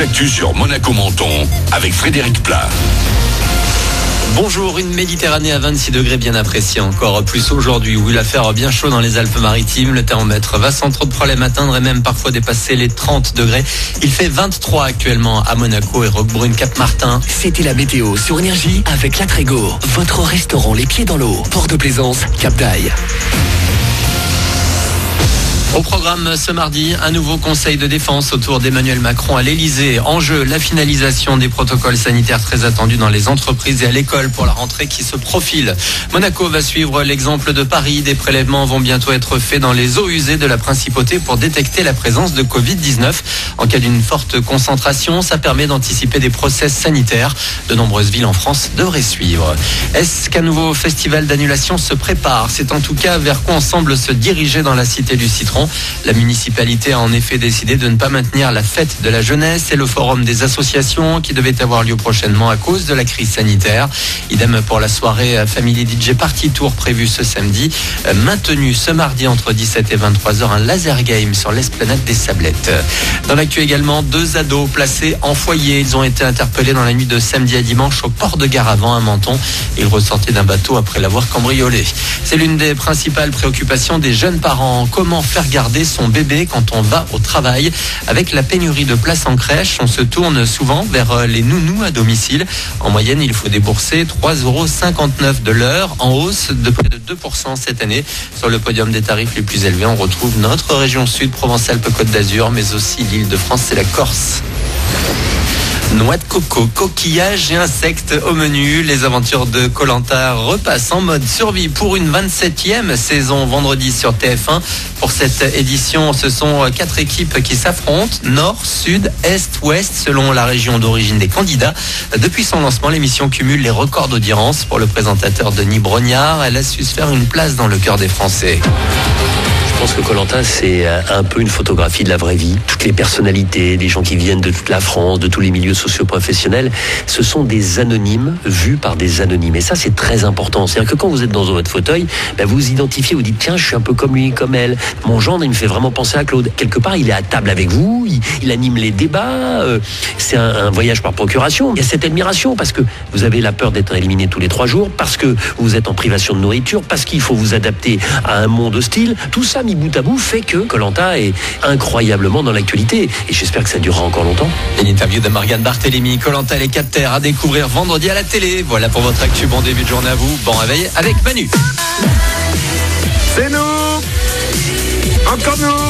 l'actu sur Monaco Menton avec Frédéric Plat. Bonjour, une Méditerranée à 26 degrés bien appréciée, encore plus aujourd'hui où il va faire bien chaud dans les Alpes-Maritimes. Le thermomètre va sans trop de problèmes atteindre et même parfois dépasser les 30 degrés. Il fait 23 actuellement à Monaco et Roquebrune, Cap-Martin. C'était la météo sur Énergie avec La Trégo, votre restaurant les pieds dans l'eau. Port de Plaisance, Cap d'Aille. Au programme ce mardi, un nouveau conseil de défense autour d'Emmanuel Macron à l'Elysée. En jeu, la finalisation des protocoles sanitaires très attendus dans les entreprises et à l'école pour la rentrée qui se profile. Monaco va suivre l'exemple de Paris. Des prélèvements vont bientôt être faits dans les eaux usées de la principauté pour détecter la présence de Covid-19. En cas d'une forte concentration, ça permet d'anticiper des process sanitaires. De nombreuses villes en France devraient suivre. Est-ce qu'un nouveau festival d'annulation se prépare? C'est en tout cas vers quoi on semble se diriger dans la Cité du Citron. La municipalité a en effet décidé de ne pas maintenir la fête de la jeunesse et le forum des associations qui devait avoir lieu prochainement à cause de la crise sanitaire. Idem pour la soirée Family DJ Party Tour prévue ce samedi. Maintenu ce mardi entre 17 et 23h un laser game sur l'esplanade des Sablettes. Dans l'actu également, 2 ados placés en foyer. Ils ont été interpellés dans la nuit de samedi à dimanche au port de Garavant à Menton. Ils ressortaient d'un bateau après l'avoir cambriolé. C'est l'une des principales préoccupations des jeunes parents. Comment faire garder son bébé quand on va au travail? Avec la pénurie de places en crèche, on se tourne souvent vers les nounous à domicile. En moyenne, il faut débourser 3,59 € de l'heure, en hausse de près de 2% cette année. Sur le podium des tarifs les plus élevés, on retrouve notre région sud, Provence-Alpes-Côte d'Azur, mais aussi l'Île-de-France et la Corse. Noix de coco, coquillages et insectes au menu. Les aventures de Koh-Lanta repassent en mode survie pour une 27e saison vendredi sur TF1. Pour cette édition, ce sont 4 équipes qui s'affrontent, nord, sud, est, ouest, selon la région d'origine des candidats. Depuis son lancement, l'émission cumule les records d'audience. Pour le présentateur Denis Brognard, elle a su se faire une place dans le cœur des Français. Je pense que Koh-Lanta, c'est un peu une photographie de la vraie vie. Toutes les personnalités, des gens qui viennent de toute la France, de tous les milieux socio-professionnels, ce sont des anonymes vus par des anonymes. Et ça, c'est très important. C'est-à-dire que quand vous êtes dans votre fauteuil, vous vous identifiez, vous dites, tiens, je suis un peu comme lui, comme elle. Mon gendre, il me fait vraiment penser à Claude. Quelque part, il est à table avec vous, il anime les débats. C'est un voyage par procuration. Il y a cette admiration parce que vous avez la peur d'être éliminé tous les 3 jours, parce que vous êtes en privation de nourriture, parce qu'il faut vous adapter à un monde hostile. Tout ça, mis bout à bout, fait que Koh-Lanta est incroyablement dans l'actualité. Et j'espère que ça durera encore longtemps. Une interview de Morgane Barthélémy. Koh-Lanta les 4 terres à découvrir vendredi à la télé. Voilà pour votre actu. Bon début de journée à vous. Bon réveil avec Manu. C'est nous. Encore nous.